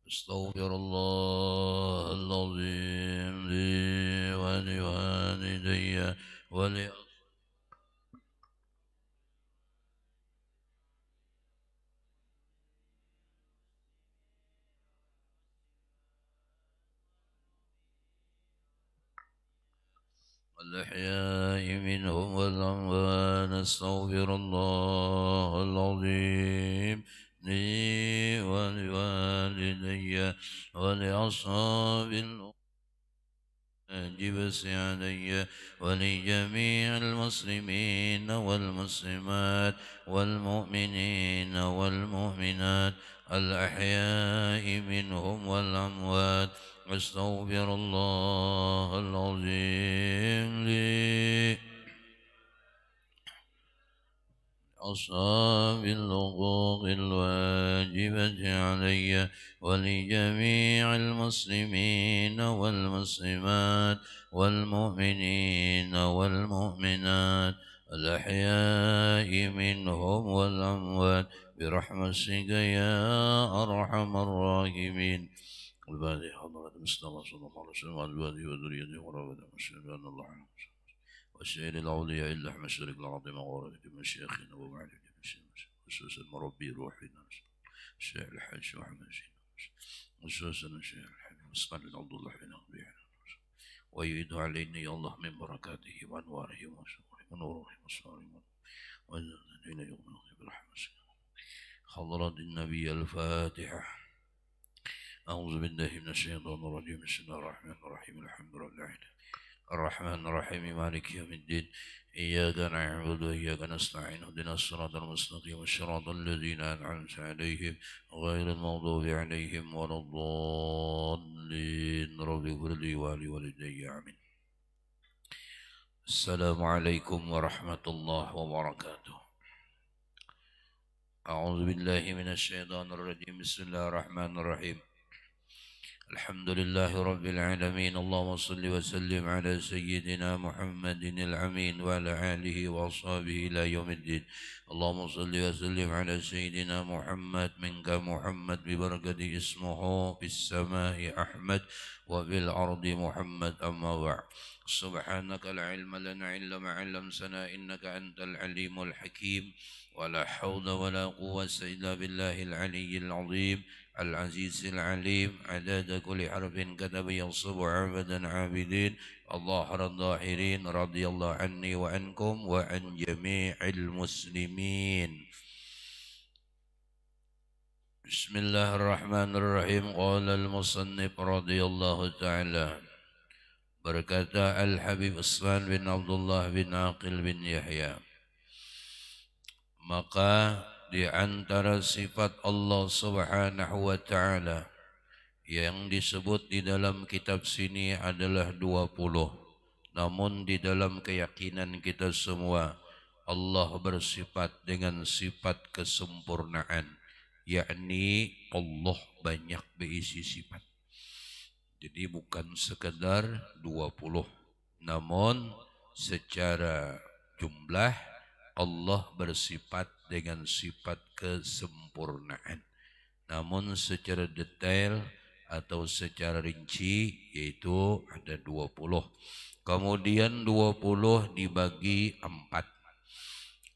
أستغفر الله العظيم لي ولوالدي والأحياء منهم والأموات. أستغفر الله العظيم لي ولوالدي ولأصحاب الواجب علي ولجميع المسلمين والمسلمات والمؤمنين والمؤمنات الأحياء منهم والأموات. أستغفر الله العظيم لي أصحاب الحقوق الواجبة علي ولجميع المسلمين والمسلمات والمؤمنين والمؤمنات الأحياء منهم والأموات برحمتك يا أرحم الراحمين. الباري حضرة المصطفى صلى الله عليه وسلم وعلى آله وذريته ورابطه وأشهد أن الله والسيد الأولياء إلا أحمد الشريك العظيم وغرفة مشايخنا ومعلمين أساس المربي روحنا الشيخ الحاج محمد أساسنا الشيخ الحاج مسقال عبد الله بن أبينا ويعيد علينا يا الله من بركاته وأنواره ونوره وصاره وزادنا يوم برحمتك. حضرة النبي الفاتحة. أعوذ بالله من الشيطان الرجيم. بسم الله الرحمن الرحيم. الحمد لله الرحمن الرحيم مالك يوم الدين. إياك نعبد وإياك نستعين اهدنا الصراط المستقيم صراط الذين أنعمت عليهم غير المغضوب عليهم ولا الضالين. رب اغفر لي ولوالدي آمين. السلام عليكم ورحمة الله وبركاته. أعوذ بالله من الشيطان الرجيم. بسم الله الرحمن الرحيم. الحمد لله رب العالمين. اللهم صل وسلم على سيدنا محمد الأمين وعلى آله وأصحابه إلى يوم الدين. اللهم صل وسلم على سيدنا محمد منك محمد ببركة اسمه في السماء أحمد وفي الأرض محمد. أما بعد. سبحانك لا علم لنا إلا ما علمتنا إنك أنت العليم الحكيم. ولا حول ولا قوة إلا بالله العلي العظيم العزيز العليم. عدد كل حرف كتب ينصب عبدا عابدين. الله الظاهرين. رضي الله عني وعنكم وعن جميع المسلمين. بسم الله الرحمن الرحيم. قال المصنف رضي الله تعالى. Berkata Al-Habib Usman bin Abdullah bin Aqil bin Yahya, maka di antara sifat Allah Subhanahu wa taala yang disebut di dalam kitab sini adalah 20. Namun di dalam keyakinan kita semua Allah bersifat dengan sifat kesempurnaan, yakni Allah banyak berisi sifat. Jadi bukan sekedar 20, namun secara jumlah Allah bersifat dengan sifat kesempurnaan. Namun secara detail atau secara rinci yaitu ada 20. Kemudian 20 dibagi 4.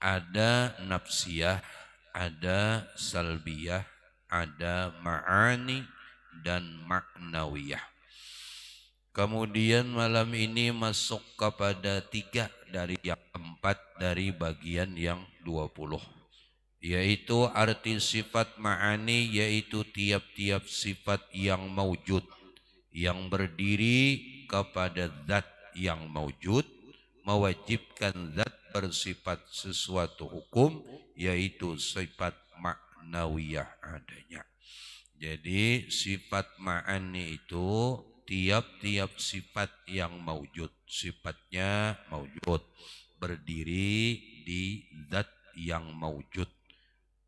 Ada nafsiyah, ada salbiyah, ada ma'ani dan maknawiyah. Kemudian malam ini masuk kepada 3 dari yang 4 dari bagian yang 20, yaitu arti sifat ma'ani, yaitu tiap-tiap sifat yang maujud, yang berdiri kepada zat yang maujud, mewajibkan zat bersifat sesuatu hukum, yaitu sifat maknawiyah adanya. Jadi sifat ma'ani itu tiap-tiap sifat yang maujud, sifatnya maujud, berdiri di zat yang maujud.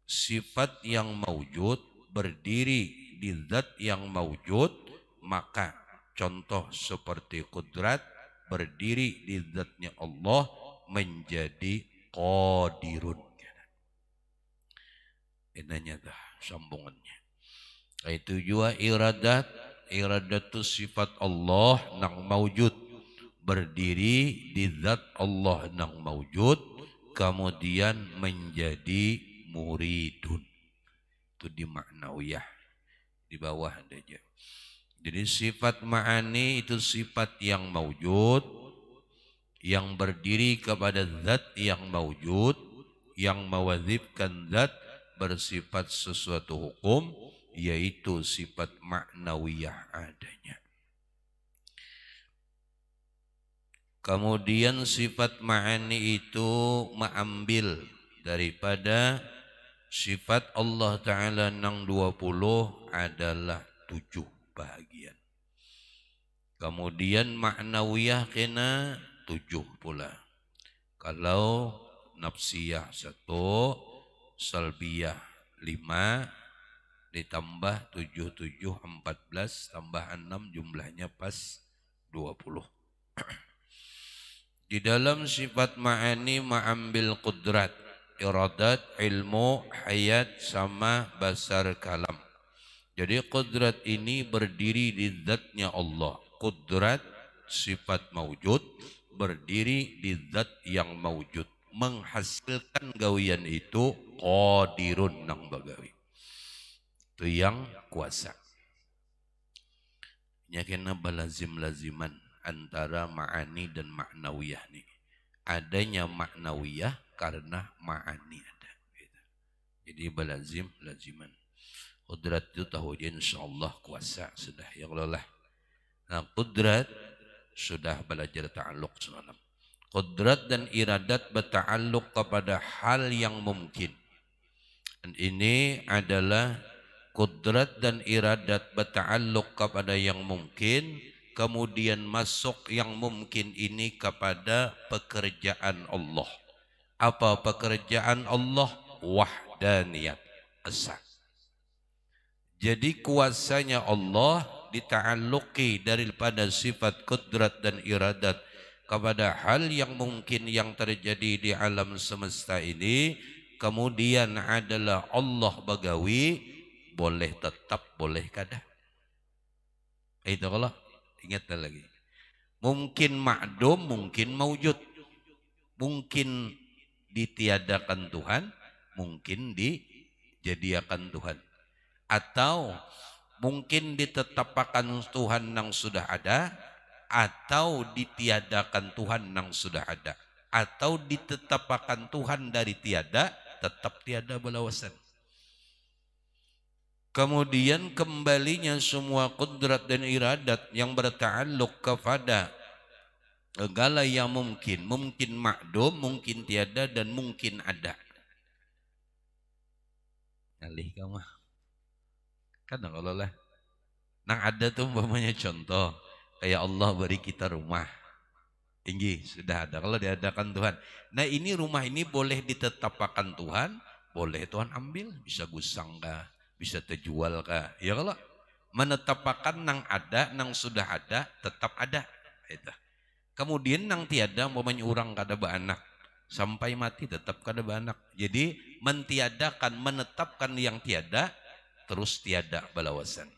Sifat yang maujud berdiri di zat yang maujud, maka contoh seperti kudrat berdiri di zatnya Allah menjadi qadirun. Enaknya dah sambungannya. Itu juga iradat. Iradat itu sifat Allah nang maujud, berdiri di zat Allah nang maujud, kemudian menjadi muridun. Itu di ma'nawiyah, di bawah aja. Jadi sifat ma'ani itu sifat yang maujud, yang berdiri kepada zat yang maujud, yang mewajibkan zat bersifat sesuatu hukum, yaitu sifat ma'nawiyah adanya. Kemudian sifat ma'ani itu mengambil daripada sifat Allah Ta'ala nang 20 adalah 7 bahagian. Kemudian ma'nawiyah kena 7 pula. Kalau nafsiyah 1, salbiyah 5, ditambah 7, 7, 14, tambah 6 jumlahnya pas 20. Di dalam sifat ma'ani mengambil qudrat, iradat, ilmu, hayat sama basar kalam. Jadi qudrat ini berdiri di zatnya Allah. Qudrat sifat maujud berdiri di zat yang maujud. Menghasilkan gawian itu qadirun nang bagawi. Itu yang kuasa. Kena balazim-laziman antara ma'ani dan ma'nawiyah nih. Adanya ma'nawiyah karena ma'ani ada. Jadi balazim-laziman. Qudrat itu tahu dia insyaAllah kuasa sudah ya Allah. Nah qudrat sudah belajar ta'alluq semalam. Qudrat dan iradat berta'alluq kepada hal yang mungkin. Dan ini adalah qudrat dan iradat berta'alluq kepada yang mungkin, kemudian masuk yang mungkin ini kepada pekerjaan Allah. Apa pekerjaan Allah? Wahdaniyat, esa. Jadi kuasanya Allah dita'alluqi daripada sifat qudrat dan iradat kepada hal yang mungkin yang terjadi di alam semesta ini. Kemudian adalah Allah bagawi, boleh tetap, boleh kada. Itu kalau ingat lagi. Mungkin ma'dum, mungkin maujud. Mungkin ditiadakan Tuhan, mungkin dijadiakan Tuhan. Atau mungkin ditetapkan Tuhan yang sudah ada, atau ditiadakan Tuhan yang sudah ada, atau ditetapkan Tuhan dari tiada, tetap tiada balawasan. Kemudian kembalinya semua qudrat dan iradat yang berta'alluq kepada segala yang mungkin ma'dum, mungkin tiada, dan mungkin ada. Alih kamu kan kalau lah nang ada tuh umpamanya contoh kayak Allah beri kita rumah tinggi sudah ada kalau diadakan Tuhan. Nah ini rumah ini boleh ditetapkan Tuhan, boleh Tuhan ambil, bisa gusang kah, bisa terjual kah, ya kalau menetapkan nang ada, nang sudah ada tetap ada. Itu. Kemudian nang tiada umpamanya orang kada beranak sampai mati tetap kada beranak. Jadi mentiadakan, menetapkan yang tiada terus tiada balawasan.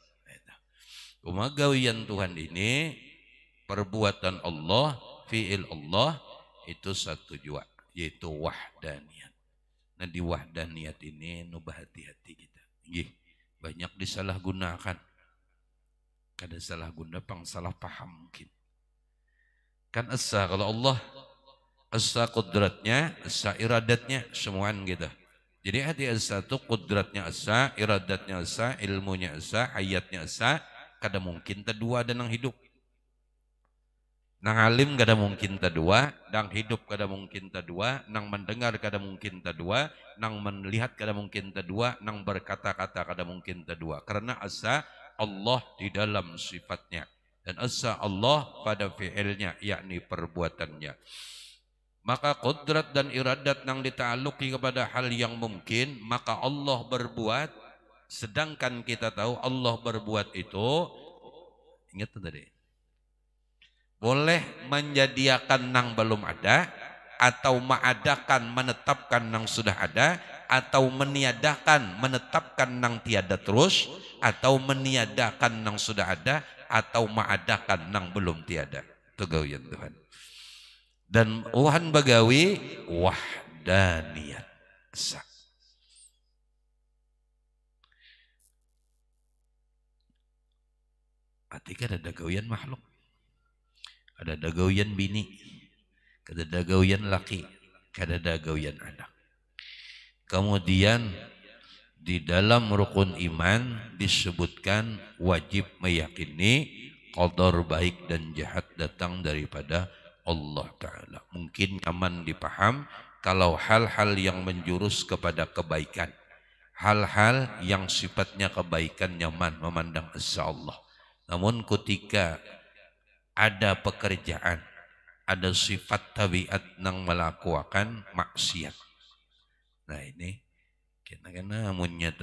Gawian Tuhan ini perbuatan Allah, fi'il Allah itu satu jua, yaitu wahdaniyat. Nah di wahdaniyat ini nubah hati-hati kita. Banyak disalahgunakan. Kada salah guna pang salah paham mungkin. Kan esa kalau Allah esa qudratnya, esa iradatnya semuaan gitu. Jadi hati esa itu qudratnya esa, iradatnya esa, ilmunya esa, hayatnya esa. Kada mungkin terdua dan nang hidup. Nang alim kada mungkin terdua, nang hidup kada mungkin terdua, nang mendengar kada mungkin terdua, nang melihat kada mungkin terdua, nang berkata-kata kada mungkin terdua. Karena asa Allah di dalam sifatnya dan asa Allah pada fi'ilnya, yakni perbuatannya. Maka qudrat dan iradat yang dita'alluqi kepada hal yang mungkin, maka Allah berbuat. Sedangkan kita tahu Allah berbuat itu, ingat tadi, boleh menjadikan nang belum ada, atau mengadakan, menetapkan nang sudah ada, atau meniadakan, menetapkan nang tiada terus, atau meniadakan nang sudah ada, atau mengadakan nang belum tiada. Itu gawian Tuhan. Dan Tuhan bagawi wahdaniyat esa. Berarti kan ada gawian makhluk, ada gawian bini, ada gawian laki, ada gawian anak. Kemudian di dalam rukun iman disebutkan wajib meyakini qadar baik dan jahat datang daripada Allah Ta'ala. Mungkin nyaman dipaham kalau hal-hal yang menjurus kepada kebaikan, hal-hal yang sifatnya kebaikan nyaman memandang asa Allah. Namun ketika ada pekerjaan, ada sifat tabiat yang melakukan maksiat, nah ini kena amunnya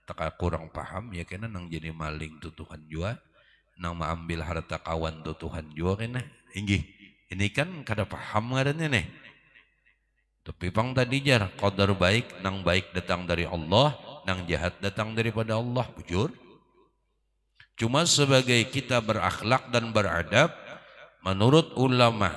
tak kurang paham ya kena nang jadi maling tu Tuhan jua, nang mengambil harta kawan tu Tuhan jua kena. Ini kan kada paham ngarannya nih. Tapi pang tadi jar qadar baik, nang baik datang dari Allah, nang jahat datang daripada Allah, bujur. Cuma sebagai kita berakhlak dan beradab, menurut ulama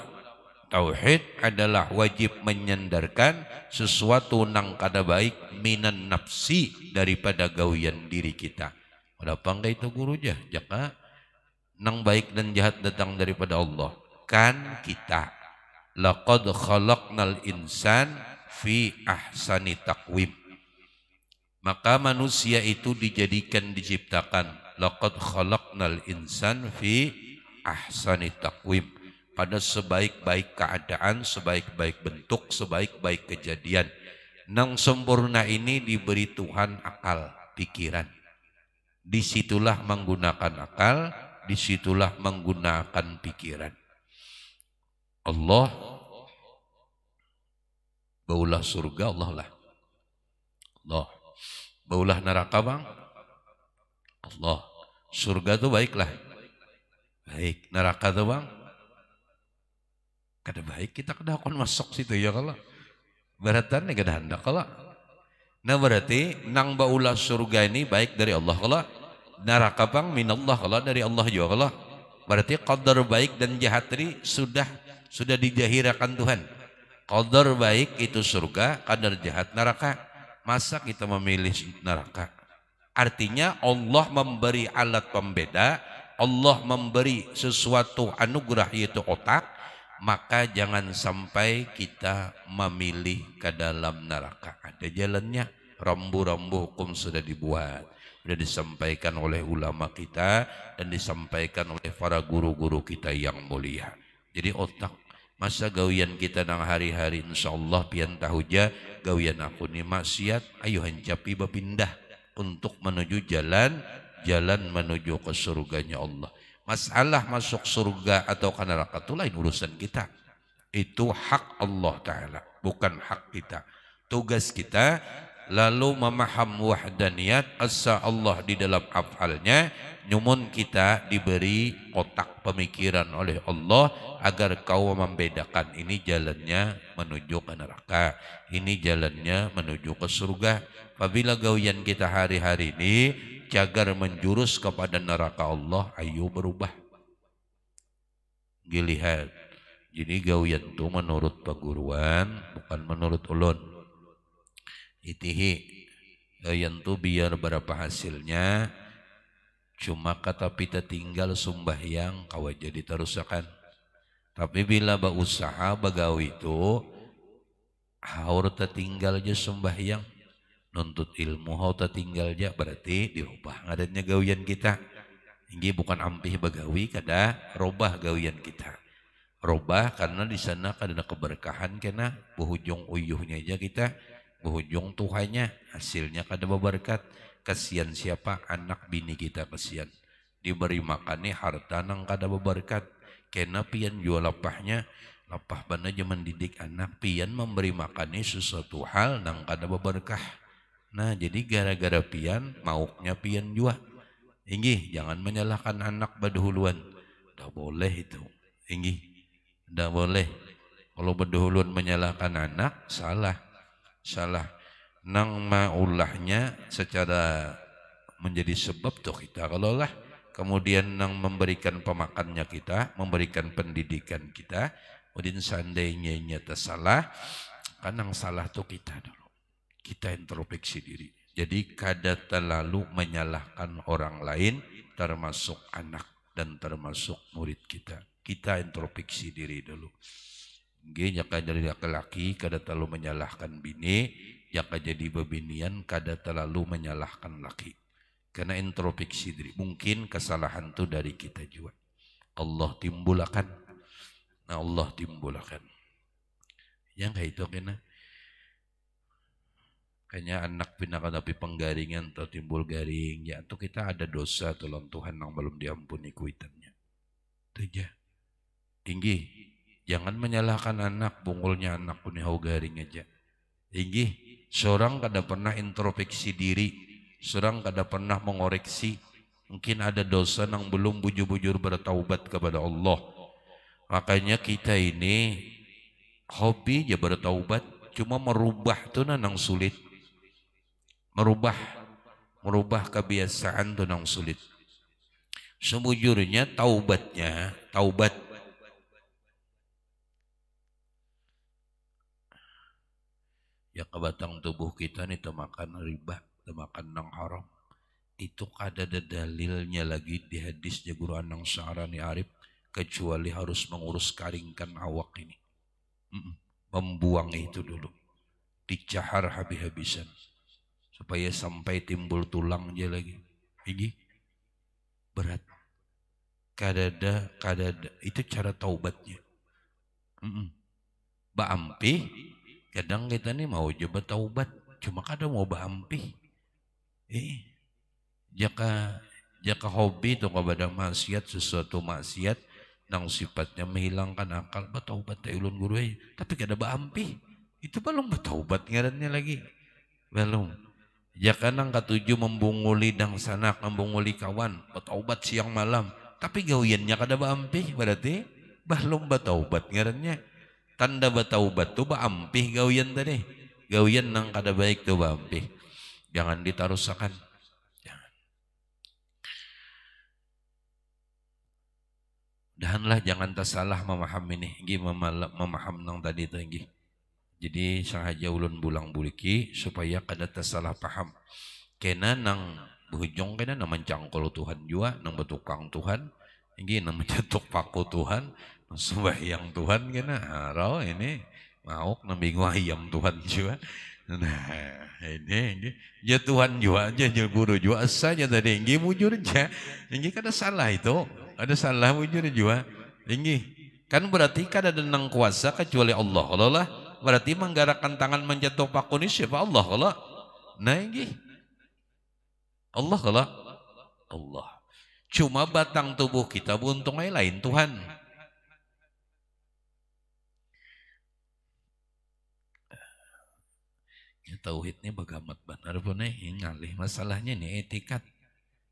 tauhid adalah wajib menyandarkan sesuatu nang kada baik minan nafsi daripada gawian diri kita. Ada apa itu guru jah? Jaka nang baik dan jahat datang daripada Allah. Kan kita laqad khalaqnal insan fi ahsani taqwim. Maka manusia itu dijadikan, diciptakan laqad khalaqnal insan fi ahsani taqwim, pada sebaik-baik keadaan, sebaik-baik bentuk, sebaik-baik kejadian. Nang sempurna ini diberi Tuhan akal, pikiran. Disitulah menggunakan akal, disitulah menggunakan pikiran. Allah baulah surga, Allah lah. Allah baulah neraka bang, Allah. Surga itu baiklah, baik. Neraka itu bang, kada baik. Kita kada akan masuk situ ya kalau beratan ya kada hendak kalau. Nah berarti nang baulah surga ini baik dari Allah kalau, neraka bang minallah kalau dari Allah juga kalau. Berarti qadar baik dan jahat ini sudah dijahirakan Tuhan. Qadar baik itu surga, qadar jahat neraka. Masa kita memilih neraka? Artinya Allah memberi alat pembeda, Allah memberi sesuatu anugerah yaitu otak, maka jangan sampai kita memilih ke dalam neraka. Ada jalannya, rambu-rambu hukum sudah dibuat, sudah disampaikan oleh ulama kita dan disampaikan oleh para guru-guru kita yang mulia. Jadi otak, masa gawian kita nang hari-hari insyaallah pian tahuja gawian aku ni maksiat, ayo hancapi bapindah untuk menuju jalan menuju ke surganya Allah. Masalah masuk surga atau ke neraka itu lain urusan kita. Itu hak Allah Ta'ala, bukan hak kita. Tugas kita lalu memaham wahdaniyat asa Allah di dalam afalnya. Nyumun kita diberi otak pemikiran oleh Allah agar kau membedakan ini jalannya menuju ke neraka, ini jalannya menuju ke surga. Apabila gawian kita hari-hari ini jagar menjurus kepada neraka Allah, ayo berubah. Dilihat. Jadi gawian itu menurut peguruan, bukan menurut ulun. Itihi gawian itu biar berapa hasilnya, cuma kata pita tinggal sumbahyang kawa jadi terusakan. Tapi bila berusaha begawi itu haur tertinggal aja sembahyang, nuntut ilmu haur tertinggal aja, berarti dirubah ngadanya gawian kita. Ini bukan ampih begawi, kada robah gawian kita. Robah karena di sana kada keberkahan kena buhujung uyuhnya aja kita, buhujung tuhanya hasilnya kada berberkat. Kasihan siapa? Anak bini kita kasihan. Diberi makannya harta nang kada berberkat. Kena pian jual lapahnya, lapah bana aja mendidik anak, pian memberi makannya sesuatu hal nang kada berberkah. Nah jadi gara-gara pian mauknya pian jua. Inggih, jangan menyalahkan anak berdahuluan. Dah boleh itu. Inggih, dah boleh. Kalau berdahuluan menyalahkan anak, salah. nang maulahnya secara menjadi sebab tuh kita kalau lah kemudian nang memberikan pemakannya kita, memberikan pendidikan kita, kemudian seandainya nyata salah, kan yang salah tuh kita dulu. Kita introspeksi diri. Jadi kada terlalu menyalahkan orang lain termasuk anak dan termasuk murid kita. Kita introspeksi diri dulu. Jaka jadi laki-laki kada terlalu menyalahkan bini, jaka jadi bebinian kada terlalu menyalahkan laki. Karena introspeksi diri. Mungkin kesalahan itu dari kita juga. Allah timbulkan. Nah Allah timbulkan. Yang kayak itu kena. Kayaknya anak pindah tapi penggaringan atau timbul garing. Ya itu kita ada dosa tolong Tuhan yang belum diampuni kuitannya. Itu aja. Tinggi. Jangan menyalahkan anak, bungulnya anak punya garing aja. Tinggi. Seorang kada pernah introspeksi diri. Seorang kada pernah mengoreksi. Mungkin ada dosa yang belum bujur-bujur bertaubat kepada Allah. Makanya kita ini hobi aja bertaubat. Cuma merubah itu nang sulit. Merubah kebiasaan itu yang sulit. Semujurnya taubat ya kebatang tubuh kita nih makan riba, makan nang haram. Itu kada ada dalilnya lagi di hadis Guru Anang Sya'rani Arif kecuali harus mengurus karingkan awak ini. Membuang itu dulu. Dicahar habis-habisan. Supaya sampai timbul tulang aja lagi. Ini berat. Kadada. Itu cara taubatnya. Baampi. Kadang kita nih mau coba taubat. Cuma kadang mau baampi. Jaka hobi itu kepada maksiat. Sesuatu maksiat. Nang sifatnya menghilangkan akal. Bataubat ulun guru. Tapi kada baampi. Itu belum bataubat ngarannya lagi. Belum. Jaka nang katujuh membunguli dang sanak, membunguli kawan, bertaubat siang malam. Tapi gawiannya kada baampih, berarti belum bertaubat ngarannya. Tanda bertaubat tu baampih gawian tadi. Gawian nang kada baik tu baampih. Jangan ditarusakan. Jangan. Dahanlah jangan tersalah memaham ini. Memaham nang tadi tu inggih. Jadi sahaja ulun bulang buliki supaya kada tersalah paham. Kena nang berhujung kena nang mencangkol Tuhan juga, nang bertukang Tuhan, ini nang mencetuk paku Tuhan, nang sembahyang Tuhan kena harau ini mauk nang bingung ayam Tuhan juga. Nah ini ya Tuhan juga aja guru juga saja tadi ini mujur aja, ini kada salah itu, ada salah mujur juga, ini kan berarti kada ada nang kuasa kecuali Allah, Allah berarti menggerakkan tangan menjatuh paku ini siapa? Allah kalau nah ini Allah kalau Allah cuma batang tubuh kita buntungnya lain Tuhan. Ya, tauhid ini bagamat benar pun ngalih masalahnya nih etikat.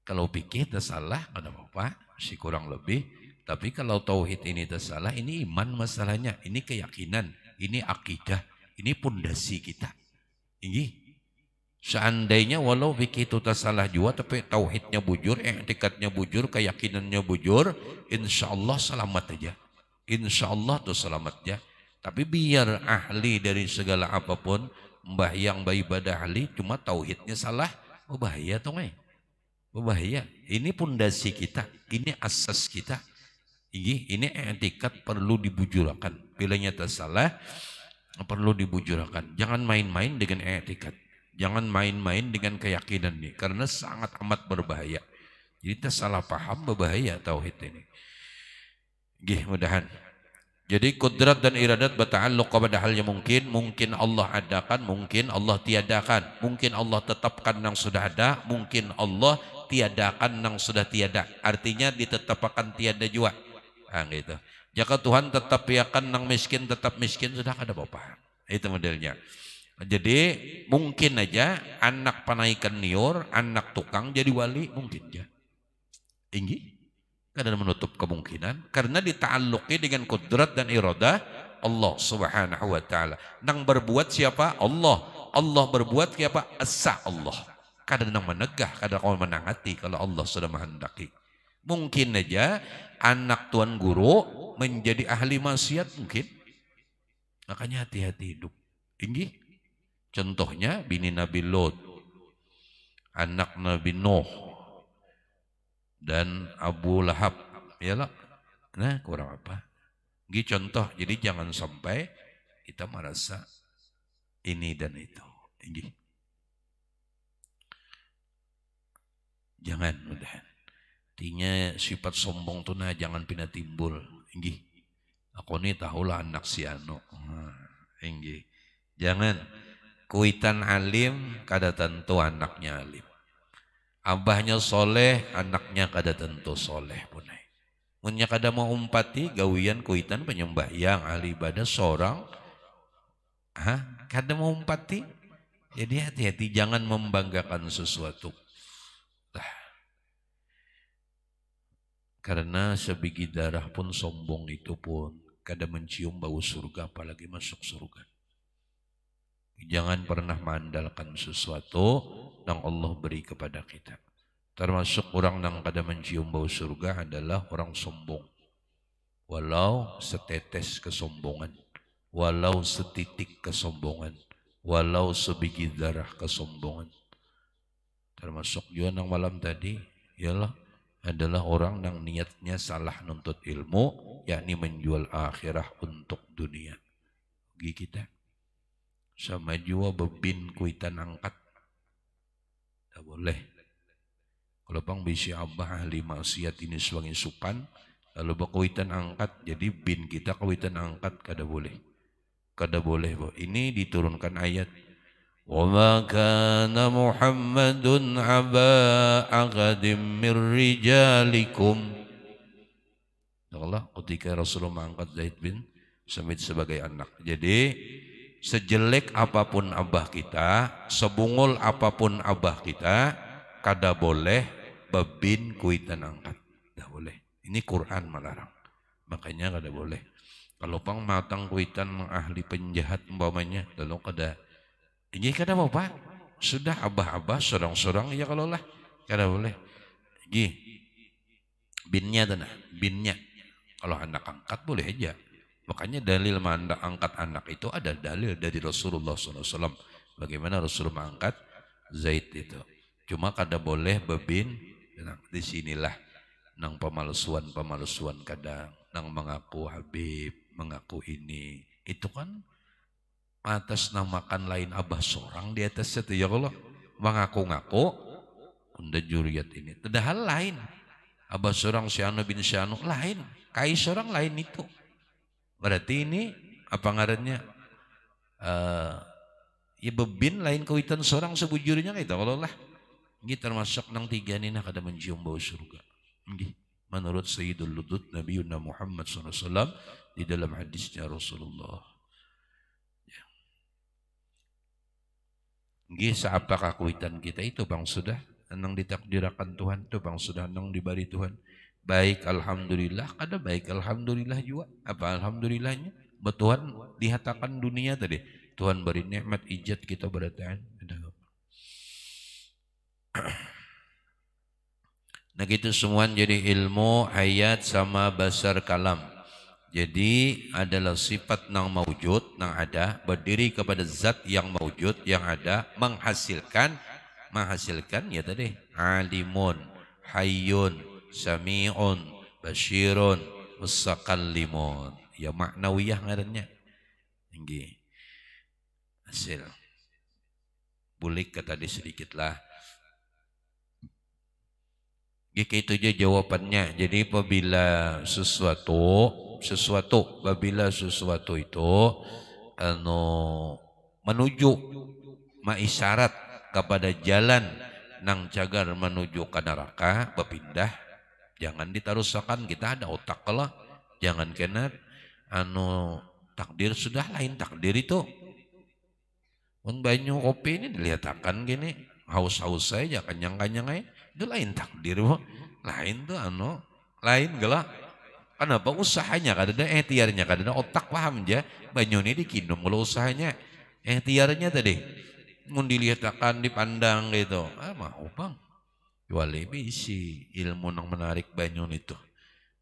Kalau pikir tersalah ada apa-apa masih kurang lebih. Tapi kalau tauhid ini tersalah ini iman masalahnya, ini keyakinan. Ini akidah, ini pondasi kita. Ini seandainya walau fikih itu tersalah juga, tapi tauhidnya bujur, i'tikadnya bujur, keyakinannya bujur, insya Allah selamat aja. Insya Allah tuh selamat aja. Tapi biar ahli dari segala apapun, membahyang beribadah ahli, cuma tauhidnya salah, bahaya tuh bahaya. Ini pondasi kita, ini asas kita. Ini i'tikad perlu dibujurkan. Bila nyata salah perlu dibujurkan. Jangan main-main dengan i'tikad. Jangan main-main dengan keyakinan ini karena sangat amat berbahaya. Jadi kita salah paham berbahaya tauhid ini. Mudahan. Jadi kudrat dan iradat berta'alluq kepada hal yang mungkin Allah adakan, mungkin Allah tiadakan, mungkin Allah tetapkan yang sudah ada, mungkin Allah tiadakan yang sudah tiada. Artinya ditetapkan tiada juga. Gitu. Jika Tuhan tetap yakan nang miskin tetap miskin sudah ada apa-apa. Itu modelnya. Jadi mungkin aja anak panaikan niur, anak tukang jadi wali mungkin aja. Tinggi. Karena menutup kemungkinan karena dita'alluqi dengan kudrat dan iradah Allah Subhanahu wa taala. Nang berbuat siapa? Allah. Allah berbuat kayak apa? Asa Allah. Kadang menegah, kadang kau menang hati kalau Allah sudah menghendaki. Mungkin aja anak tuan guru menjadi ahli maksiat mungkin. Makanya hati-hati hidup. Tinggi. Contohnya bini Nabi Lot, anak Nabi Nuh, dan Abu Lahab. Yalah. Nah, kurang apa? Ini contoh. Jadi jangan sampai kita merasa ini dan itu. Ini. Jangan udah. Artinya sifat sombong tuh nah jangan pindah timbul. Ini. Aku nih tahulah anak si anu. Ini. Jangan. Kuitan alim kada tentu anaknya alim. Abahnya soleh, anaknya kada tentu soleh punai. Munya kada mau umpati gawian kuitan penyembahyang ahli ibadah seorang. Kada mau umpati. Jadi hati-hati jangan membanggakan sesuatu. Karena sebiji darah pun sombong itu pun kada mencium bau surga apalagi masuk surga. Jangan pernah mengandalkan sesuatu yang Allah beri kepada kita. Termasuk orang yang kada mencium bau surga adalah orang sombong. Walau setetes kesombongan, walau setitik kesombongan, walau sebiji darah kesombongan. Termasuk juga yang malam tadi ialah adalah orang yang niatnya salah nuntut ilmu, yakni menjual akhirah untuk dunia. Bagi kita. Sama juga bebin kuitan angkat. Tak boleh. Kalau bang bisi abah ahli maksiat ini sebagai sukan, kalau berkuitan angkat, jadi bin kita kuitan angkat kada boleh. Kada boleh. Ini diturunkan ayat. وَمَا كَانَ مُحَمَّدٌ عَبَا أَحَدٍ مِّن رِّجَالِكُمْ. Allah ketika Rasulullah mengangkat Zaid bin Samit sebagai anak. Jadi sejelek apapun abah kita, sebungul apapun abah kita, kada boleh bebin kuitan angkat. Kada boleh. Ini Quran melarang. Makanya kada boleh. Kalau pang matang kuitan ahli penjahat umpamanya, lalu kada. Ini kada apa? Sudah abah-abah sorang-sorang ya kalau lah. Kada boleh. Ini binnya tanah, binnya. Kalau anak angkat boleh aja. Makanya dalil manda angkat anak itu ada dalil dari Rasulullah SAW. Bagaimana Rasulullah mengangkat Zaid itu. Cuma kada boleh bebin. Di sinilah nang pemalsuan kadang. Nang mengaku Habib, mengaku ini. Itu kan atas namakan lain abah seorang di atas itu ya Allah mengaku-ngaku unda juriat ini padahal lain abah seorang si anu bin si anu lain kai seorang lain itu berarti ini apa ngarannya ya bebin lain kuitan seorang sebujurnya gitu kalau lah ini termasuk nang tiga ini nak ada mencium bau surga ini menurut Sayyidul Ludud Nabi Muhammad SAW di dalam hadisnya Rasulullah. Gisa apakah kuitan kita itu bang sudah nang ditakdirkan Tuhan itu bang sudah nang diberi Tuhan baik alhamdulillah kada baik alhamdulillah juga apa alhamdulillahnya Tuhan dihatakan dunia tadi Tuhan beri nikmat ijat kita berataan nah gitu semua jadi ilmu ayat sama basar kalam. Jadi adalah sifat nang maujud, nang ada, berdiri kepada zat yang maujud, yang ada, menghasilkan ya tadi, alimun, hayyun, sami'un, basyirun, musakallimun. Ya maknawiyah ngarannya. Tinggi. Hasil. Bulik ke tadi sedikit lah. Gitu aja jawabannya. Jadi apabila sesuatu itu menuju maisyarat kepada jalan nang cagar menuju ke neraka berpindah jangan ditarusakan kita ada otak lah jangan kena takdir sudah lain takdir itu pun banyu kopi ini dilihatkan gini haus-haus saja kenyang-kenyang aja itu lain takdir lain tuh lain gelap. Kenapa usahanya kadang ikhtiarnya kadang otak paham aja banyu ini dikinum kalau usahanya ikhtiarnya tadi Mun dilihat akan dipandang gitu. Mau bang. Wali bisi ilmu nang menarik banyun itu.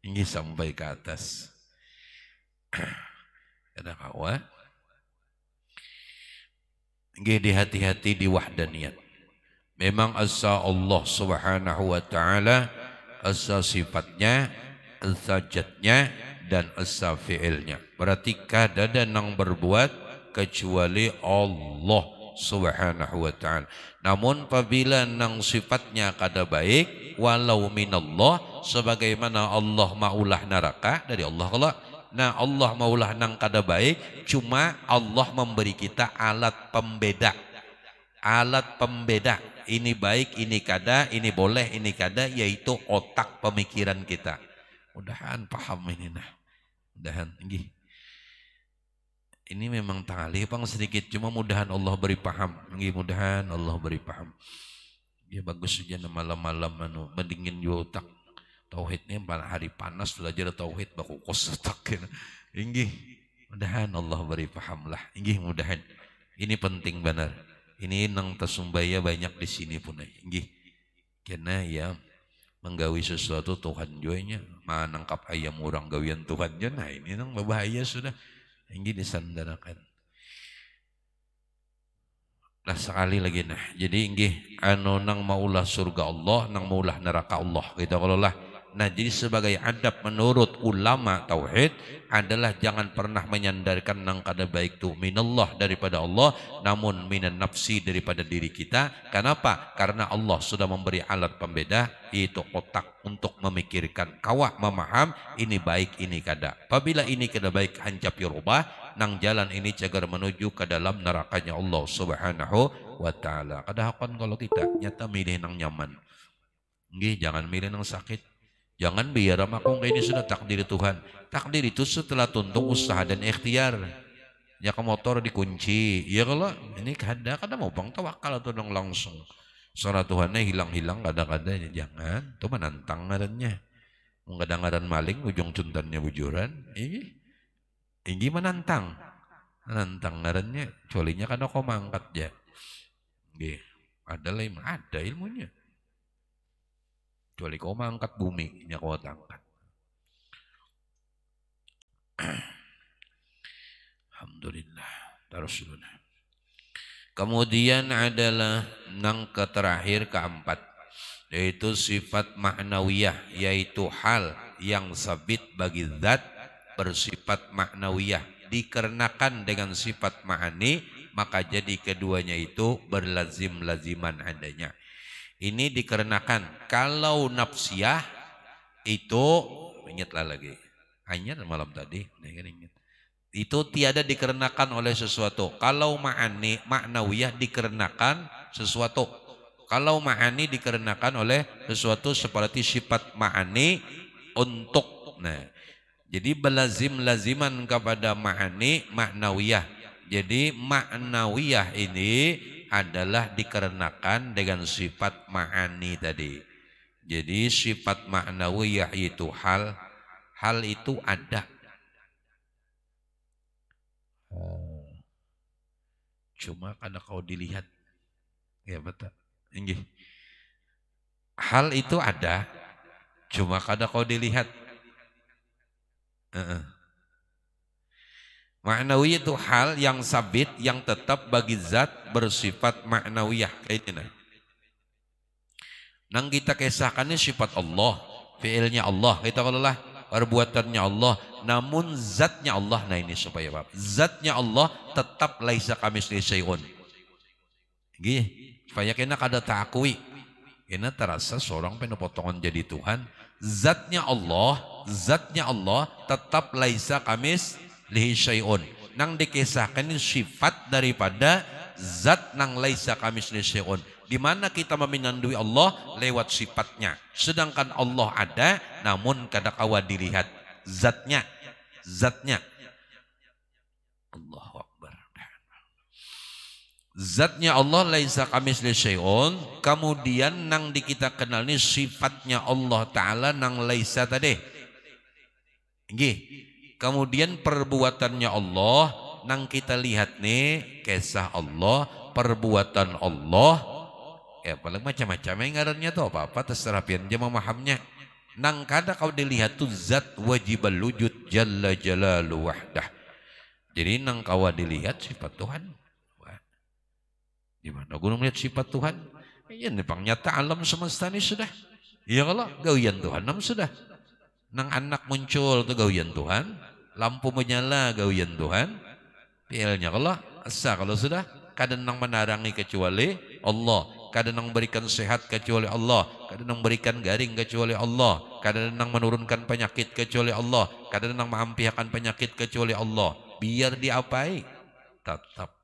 Ini sampai ke atas. Ada kawan. Nggih dihati-hati di wahdaniyat. Memang asa Allah Subhanahu wa taala, asa sifatnya, asa zatnya dan asa fi'ilnya. Berarti kada ada nang berbuat kecuali Allah Subhanahu wa taala. Namun apabila nang sifatnya kada baik, walau minallah, sebagaimana Allah maulah neraka dari Allah kalau nah Allah maulah nang kada baik, cuma Allah memberi kita alat pembeda. Alat pembeda, ini baik, ini kada, ini boleh, ini kada, yaitu otak pemikiran kita. Mudahan paham ini nah. Mudahan ini. Ini memang talih bang sedikit, cuma mudahan Allah beri paham. Ini mudahan Allah beri paham. Ya bagus saja malam-malam mendingin juga otak. Tauhidnya pada hari panas belajar tauhid baku kos otak. Ini mudahan Allah beri paham lah. Ini mudahan. Ini penting benar. Ini nang tesumbaya banyak di sini pun. Ini karena ya menggawi sesuatu Tuhan joynya. Manangkap ayam orang gawian Tuhan joy. Nah ini nang berbahaya sudah. Ini disandarakan. Nah sekali lagi nah. Jadi ini anu nang maulah surga Allah, nang maulah neraka Allah. Kita kalau lah. Nah jadi sebagai adab menurut ulama tauhid adalah jangan pernah menyandarkan nang kada baik tu minallah daripada Allah, namun minan nafsi daripada diri kita. Kenapa? Karena Allah sudah memberi alat pembeda, yaitu otak untuk memikirkan, kawak memaham ini baik ini kada. Apabila ini kada baik hancap dirubah, nang jalan ini cagar menuju ke dalam nerakanya Allah Subhanahu wa taala. Kadang kalau kita nyata milih nang nyaman. Nggih, jangan milih nang sakit. Jangan biar aku ini sudah takdir Tuhan. Takdir itu setelah tuntung usaha dan ikhtiar. Ya ke motor dikunci. Ya kalau ini kada mau bang tawakal atau dong langsung. Suara Tuhannya hilang-hilang kada-kada. Jangan. Itu menantang ngarannya. Kadang-kadang maling ujung cuntannya bujuran. Ini menantang. Menantang ngarannya. Colinya kada kau mangkat ya. Ada ilmunya. Kecuali kau mangkat bumi, nya kau angkat. Alhamdulillah. Terus dulu. Kemudian adalah nang terakhir keempat, yaitu sifat ma'nawiyah, yaitu hal yang sabit bagi zat bersifat ma'nawiyah. Dikarenakan dengan sifat ma'ani, maka jadi keduanya itu berlazim-laziman adanya. Ini dikarenakan kalau nafsiyah itu ingatlah lagi hanya malam tadi ingat. Itu tiada dikarenakan oleh sesuatu. Kalau ma'ani ma'nawiyah dikarenakan sesuatu. Kalau ma'ani dikarenakan oleh sesuatu seperti sifat ma'ani untuk. Nah, jadi belazim-laziman kepada ma'ani ma'nawiyah. Jadi ma'nawiyah ini adalah dikarenakan dengan sifat ma'ani tadi. Jadi sifat ma'nawiyah itu hal itu ada. Cuma kada kau dilihat. Ya betul. Inggih. Hal itu ada. Cuma kada kau dilihat. Ma'nawiyah itu hal yang sabit, yang tetap bagi zat bersifat ma'nawiyah. Kayak ini. Nang kita kisahkan ini sifat Allah, fi'ilnya Allah. Kita kalau lah perbuatannya Allah, namun zatnya Allah. Nah ini supaya apa? Zatnya Allah tetap laisa kamitslihi syai'un. Gih, supaya kena kada takui. Kena terasa seorang penepotongan jadi Tuhan. Zatnya Allah tetap laisa kamitslihi syai'un. Nang dikisahkan ini sifat daripada zat nang laisa kamitslihi syai'un. Di mana kita meminandui Allah lewat sifatnya. Sedangkan Allah ada namun kada kawa dilihat zatnya. Allahu Akbar. Zatnya Allah laisa kamitslihi syai'un. Kemudian nang di kita kenal ini sifatnya Allah Ta'ala nang laisa tadi. Nggih. Kemudian perbuatannya Allah nang kita lihat nih kisah Allah perbuatan Allah, ya paling macam-macam yang ngarannya tuh apa-apa terserah pian dia memahamnya. Nang kada kau dilihat tuh zat wajibal wujud jalla jalalu wahdah. Jadi nang kau dilihat sifat Tuhan. Wah, gimana gue melihat sifat Tuhan? Ya ini pang nyata alam semesta ini sudah. Ya kalau gawian Tuhan nam sudah. Nang anak muncul tuh gawian Tuhan, lampu menyala gawian Tuhan. Pialnya kalau asa kalau sudah kadang nang menarangi kecuali Allah, kadang nang berikan sehat kecuali Allah, kadang nang berikan garing kecuali Allah, kadang nang menurunkan penyakit kecuali Allah, kadang nang mengampiakan penyakit kecuali Allah. Biar diapai tetap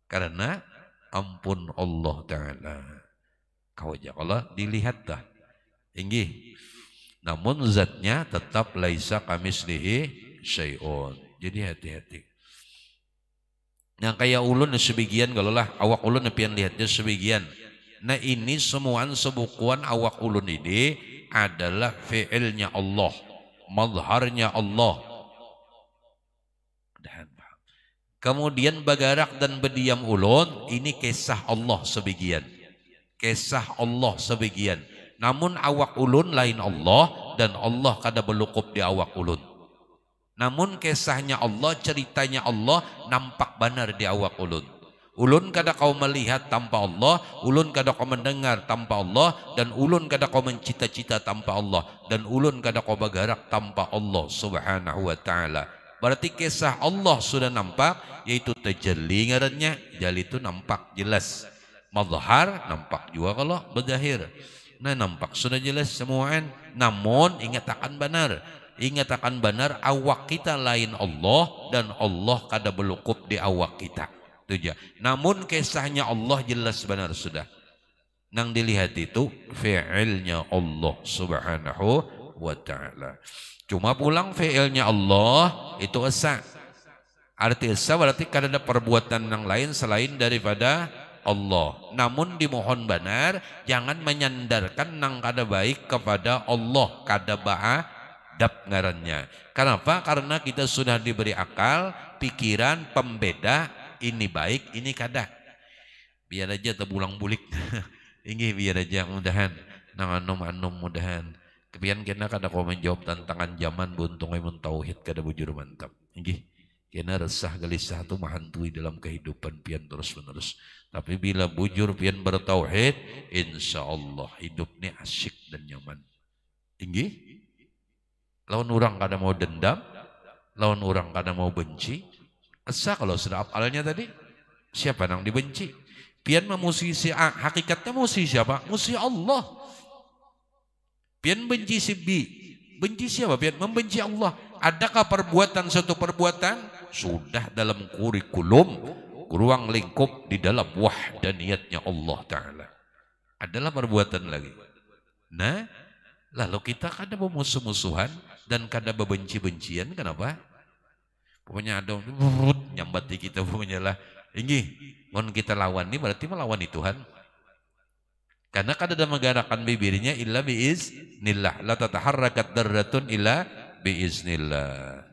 karena ampun Allah Ta'ala. Kau aja kalau dilihat dah inggih. Namun zatnya tetap laisa kamislihi syai'un. Jadi hati-hati. Yang kayak ulun sebagian kalau lah awak ulun pian lihatnya sebagian. Nah ini semuaan sebukuan awak ulun ini adalah fi'ilnya Allah, mazharnya Allah. Kemudian bagarak dan berdiam ulun ini kisah Allah sebagian. Kisah Allah sebagian. Namun awak ulun lain Allah dan Allah kada belukup di awak ulun. Namun kisahnya Allah, ceritanya Allah nampak benar di awak ulun. Ulun kada kau melihat tanpa Allah, ulun kada kau mendengar tanpa Allah, dan ulun kada kau mencita-cita tanpa Allah, dan ulun kada kau bergerak tanpa Allah subhanahu wa ta'ala. Berarti kisah Allah sudah nampak, yaitu tajalli ngarannya. Jali itu nampak jelas. Mazhar nampak juga kalau berdahir. Nah nampak sudah jelas semuaan. Namun ingat akan benar. Ingat akan benar awak kita lain Allah dan Allah kada belukup di awak kita. Itu aja. Namun kisahnya Allah jelas benar sudah. Nang dilihat itu fi'ilnya Allah subhanahu wa ta'ala. Cuma pulang fi'ilnya Allah itu esa. Arti esa berarti kada ada perbuatan yang lain selain daripada Allah. Namun dimohon benar jangan menyandarkan nang kada baik kepada Allah, kada dap ngarannya. Kenapa? Karena kita sudah diberi akal, pikiran, pembeda, ini baik, ini kada. Biar aja terbulang bulik. Ini biar aja mudahan. Nang anom mudahan. Kepian kena kada kau menjawab tantangan zaman buntungnya mun tauhid kada bujur mantap. Ini kena resah gelisah tu mahantui dalam kehidupan pian terus menerus. Tapi bila bujur pian bertauhid, insya Allah hidup ni asyik dan nyaman. Ini lawan orang kada mau dendam, lawan orang kada mau benci. Asa kalau sudah apalnya tadi, siapa yang dibenci? Pian memusuhi si A, hakikatnya musuhi siapa? Musuhi Allah. Pian benci si B, benci siapa? Pian membenci Allah. Adakah perbuatan satu perbuatan? Sudah dalam kurikulum, ruang lingkup di dalam wahdaniyatnya Allah Ta'ala. Adalah perbuatan lagi. Nah, lalu kita kada bermusuh-musuhan dan kada berbenci-bencian, kenapa? Pokoknya ada nyambati kita pokoknya lah. Ini, mohon kita lawan ini berarti melawan Tuhan. Karena kada ada menggarakan bibirnya illa biiznillah. La tataharrakat darratun illa biiznillah.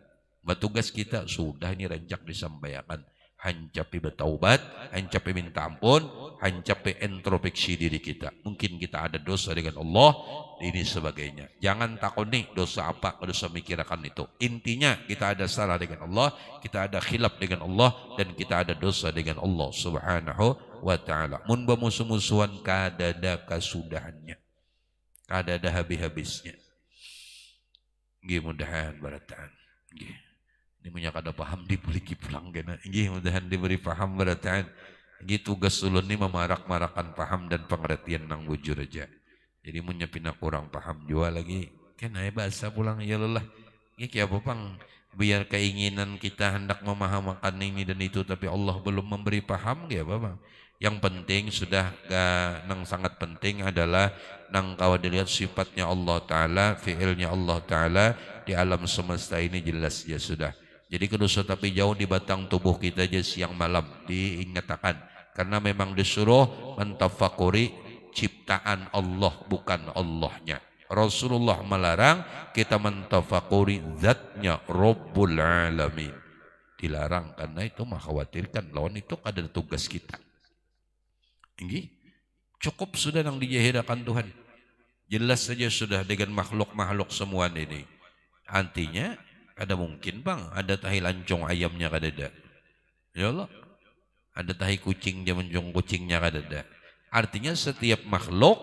Tugas kita sudah ini rancak disampaikan. Hancapi bertaubat, hancapi minta ampun, hancapi introspeksi diri kita. Mungkin kita ada dosa dengan Allah, ini sebagainya. Jangan takut nih dosa apa, dosa mikirkan itu. Intinya kita ada salah dengan Allah, kita ada khilaf dengan Allah, dan kita ada dosa dengan Allah subhanahu wa ta'ala. Mun bermusuh-musuhan kada ada kasudahannya, kada ada habis-habisnya. Mudah-mudahan barataan. Ini punya kada paham dibuliki pulang kena. Mudah-mudahan diberi paham barataan. Tugas ulun ini memarak-marakan paham dan pengertian nang bujur aja. Jadi menyepina kurang paham juga lagi. Kena bahasa pulang ya lelah. Ini kayak apa pang? Biar keinginan kita hendak memahamakan ini dan itu tapi Allah belum memberi paham kayak apa bang? Yang penting sudah nang sangat penting adalah nang kau dilihat sifatnya Allah Ta'ala, fi'ilnya Allah Ta'ala di alam semesta ini jelas ya sudah. Jadi kedosa tapi jauh di batang tubuh kita aja siang malam diingatkan. Karena memang disuruh mentafakuri ciptaan Allah bukan Allahnya. Rasulullah melarang kita mentafakuri zatnya Rabbul Alamin. Dilarang karena itu mengkhawatirkan lawan itu ada tugas kita. Inggih, cukup sudah yang dijahirakan Tuhan. Jelas saja sudah dengan makhluk-makhluk semua ini. Artinya ada mungkin bang, ada tahi lancong ayamnya kadada. Ya Allah, ada tahi kucing dia menjong kucingnya kadada. Artinya setiap makhluk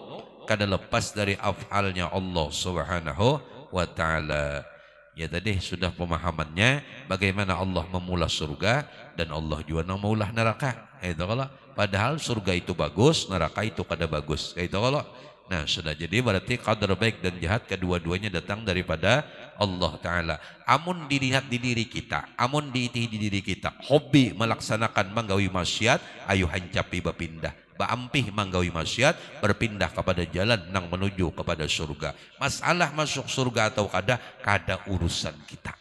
kada lepas dari af'alnya Allah Subhanahu wa taala. Ya tadi sudah pemahamannya bagaimana Allah memula surga dan Allah juga memula neraka. Itu kalau padahal surga itu bagus, neraka itu kada bagus. Itu kalau nah sudah jadi berarti qadar baik dan jahat kedua-duanya datang daripada Allah Ta'ala. Amun dilihat di diri kita, amun diiti di diri kita, hobi melaksanakan manggawi maksiat, ayo hancapi bapindah. Baampih manggawi maksiat, berpindah kepada jalan nang menuju kepada surga. Masalah masuk surga atau kada urusan kita.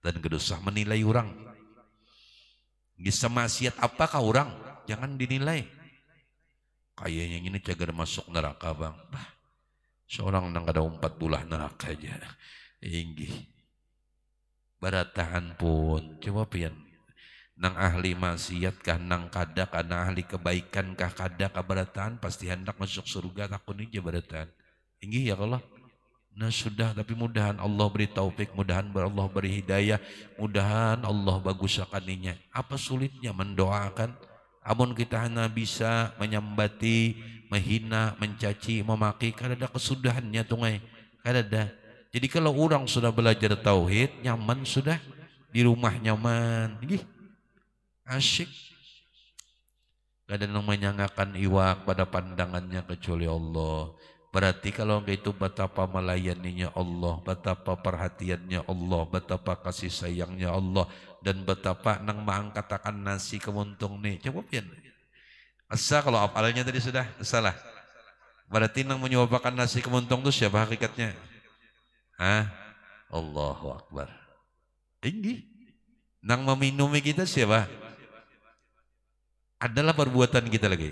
Dan gak usah menilai orang. Bisa maksiat apakah orang? Jangan dinilai. Kayaknya ini cagar masuk neraka bang. Bah, seorang nang kada 4 bulan neraka aja. Inggih. Baratahan pun. Coba pian. Nang ahli maksiat kah nang kada kana ahli kebaikan kah kada kabaratahan pasti hendak masuk surga takun aja baratahan. Inggih ya Allah. Nah sudah tapi mudahan Allah beri taufik, mudahan Allah beri hidayah, mudahan Allah bagus akaninya. Apa sulitnya mendoakan? Amun kita hanya bisa menyambati, menghina, mencaci, memaki, kada ada kesudahannya tungai, kada ada. Jadi kalau orang sudah belajar tauhid, nyaman sudah di rumah nyaman, gih, asyik. Kada menyangakan iwak pada pandangannya kecuali Allah. Berarti kalau itu betapa melayaninya Allah, betapa perhatiannya Allah, betapa kasih sayangnya Allah. Dan betapa nang maangkatakan nasi kemuntung nih. Coba pian. Asa kalau apalnya tadi sudah salah. Berarti nang menyuapkan nasi kemuntung itu siapa hakikatnya? Hah? Allahu Akbar. Tinggi. Nang meminumi kita siapa? Adalah perbuatan kita lagi.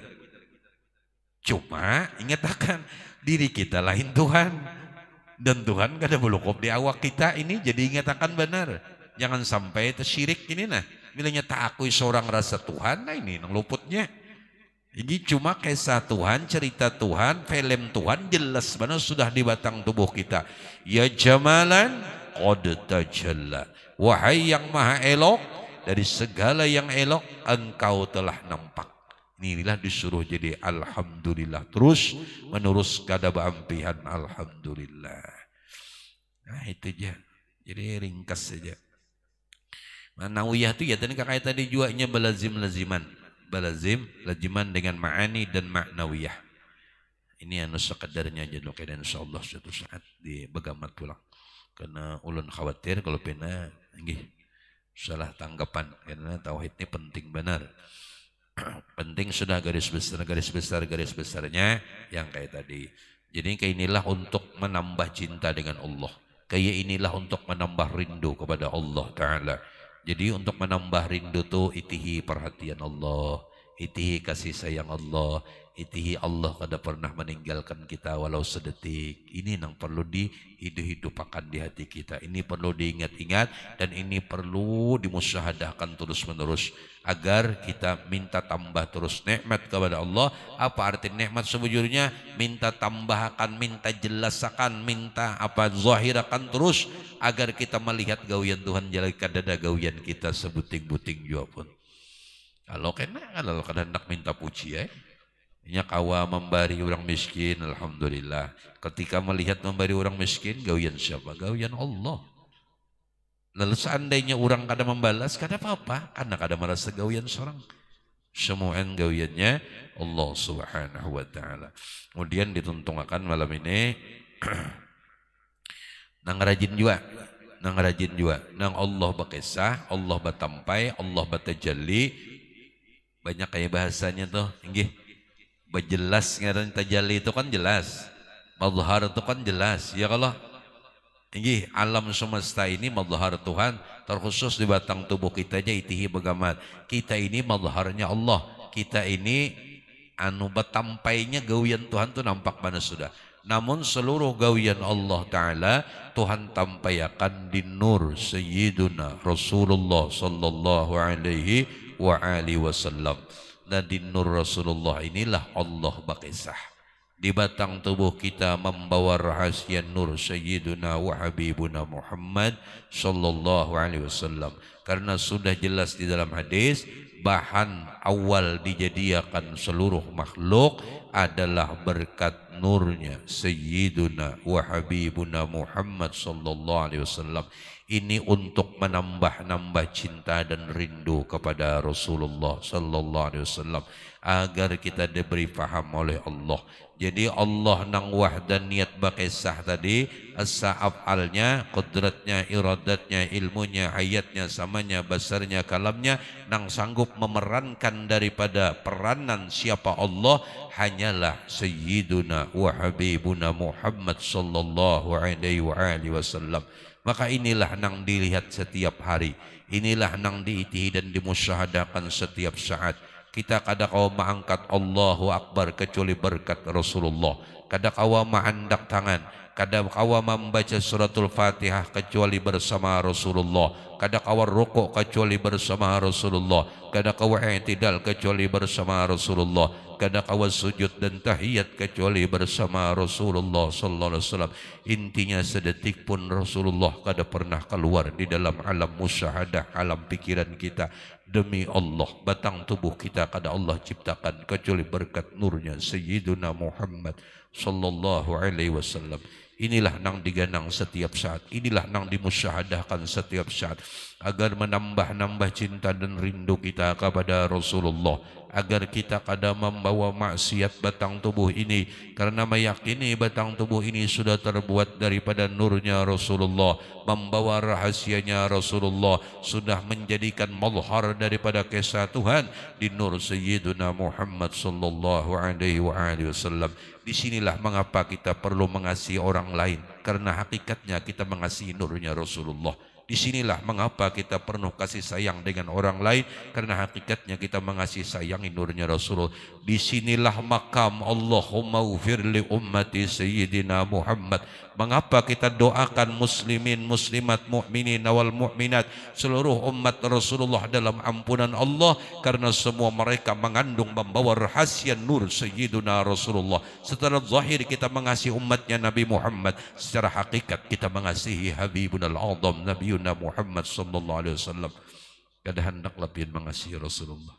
Cuma ingatkan diri kita lain Tuhan. Dan Tuhan kada belukup di awak kita ini jadi ingatkan benar. Jangan sampai tersyirik ini nah. Bilangnya tak akui seorang rasa Tuhan, nah ini nang luputnya. Ini cuma kisah Tuhan, cerita Tuhan, film Tuhan jelas benar sudah di batang tubuh kita. Ya jamalan qad tajalla. Wahai yang maha elok, dari segala yang elok engkau telah nampak. Inilah disuruh jadi alhamdulillah. Terus menerus kada baampihan alhamdulillah. Nah itu aja. Jadi ringkas saja. Nawiyah itu ya tadi kayak tadi juanya belazim-laziman. Laziman dengan ma'ani dan maknawiyah. Ini anu sekedarnya aja dok dan insyaallah suatu saat di begamat pulang. Karena ulun khawatir kalau pena nggih salah tanggapan karena tauhid ini penting benar. Penting sudah garis besarnya yang kayak tadi. Jadi kayak inilah untuk menambah cinta dengan Allah. Kayak inilah untuk menambah rindu kepada Allah Ta'ala. Jadi untuk menambah rindu tuh itihi perhatian Allah, itihi kasih sayang Allah, itihi Allah kada pernah meninggalkan kita walau sedetik. Ini yang perlu dihidup-hidupkan di hati kita. Ini perlu diingat-ingat dan ini perlu dimusyahadahkan terus-menerus agar kita minta tambah terus nikmat kepada Allah. Apa arti nikmat sebujurnya? Minta tambahkan, minta jelasakan, minta apa zahirakan terus agar kita melihat gawian Tuhan jalan kadada gawian kita sebuting-buting jua pun. Kalau hendak minta puji nya kawa memberi orang miskin, alhamdulillah. Ketika melihat memberi orang miskin, gawian siapa? Gawian Allah. Lalu seandainya orang kada membalas, kada apa-apa, karena kada merasa gawian seorang. Semuanya gawiannya Allah Subhanahu wa Ta'ala. Kemudian dituntungkan malam ini nang rajin juga, nang Allah berkisah, Allah bertampai, Allah bertajalli. Banyak kayak bahasanya tuh, inggih. Berjelas ngaran tajalli itu kan jelas. Mazhar itu kan jelas, ya kalau inggih alam semesta ini mazhar Tuhan, terkhusus di batang tubuh kita aja itihi begamat. Kita ini mazharnya Allah. Kita ini anu betampainya gawian Tuhan tuh nampak mana sudah. Namun seluruh gawian Allah Ta'ala Tuhan tampayakan di nur Sayyiduna Rasulullah Sallallahu Alaihi wa alihi wasallam. dan di nur Rasulullah inilah Allah bakisah. Di batang tubuh kita membawa rahasia nur Sayyiduna wa Habibuna Muhammad sallallahu alaihi wasallam. Karena sudah jelas di dalam hadis, bahan awal dijadikan seluruh makhluk adalah berkat nurnya Sayyiduna wa Habibuna Muhammad sallallahu alaihi wasallam. Ini untuk menambah-nambah cinta dan rindu kepada Rasulullah sallallahu alaihi wasallam agar kita diberi faham oleh Allah. Jadi Allah nang wahdaniyat bakisah tadi, as-sa'af'alnya, qudratnya, iradatnya, ilmunya, hayatnya, samanya, basarnya, kalamnya, nang sanggup memerankan daripada peranan siapa Allah hanyalah Sayyiduna wa Habibuna Muhammad sallallahu alaihi wasallam. Maka inilah nang dilihat setiap hari, inilah nang diitihi dan dimusyahadakan setiap saat. Kita kada kau mengangkat Allahu Akbar kecuali berkat Rasulullah. Kada kau mengangkat tangan, kada kau membaca suratul Fatihah kecuali bersama Rasulullah. Kada kau rukuk kecuali bersama Rasulullah. Kada kau i'tidal kecuali bersama Rasulullah. Kada kau sujud dan tahiyat kecuali bersama Rasulullah sallallahu alaihi wasallam. Intinya sedetik pun Rasulullah kada pernah keluar di dalam alam musyahadah, alam pikiran kita. Demi Allah, batang tubuh kita kada Allah ciptakan kecuali berkat nurnya Sayyiduna Muhammad sallallahu alaihi wasallam. Inilah nang diganang setiap saat, inilah nang dimusyahadahkan setiap saat agar menambah-nambah cinta dan rindu kita kepada Rasulullah, agar kita kada membawa maksiat batang tubuh ini karena meyakini batang tubuh ini sudah terbuat daripada nurnya Rasulullah, membawa rahasianya Rasulullah, sudah menjadikan mazhar daripada kisah Tuhan di nur Sayyiduna Muhammad sallallahu alaihi wasallam. Disinilah mengapa kita perlu mengasihi orang lain, karena hakikatnya kita mengasihi nurnya Rasulullah. Disinilah mengapa kita perlu kasih sayang dengan orang lain, karena hakikatnya kita mengasihi sayangi nurnya Rasulullah. Disinilah makam Allahumma ufir li ummati Sayyidina Muhammad. Mengapa kita doakan muslimin, muslimat, mu'minin wal mu'minat, seluruh umat Rasulullah dalam ampunan Allah, karena semua mereka mengandung membawa rahasia nur Sayyidina Rasulullah. Secara zahir kita mengasihi umatnya Nabi Muhammad, secara hakikat kita mengasihi Habibuna al-Azam Nabiuna Muhammad sallallahu alaihi wasallam. Kada hendaklah pian mengasihi Rasulullah,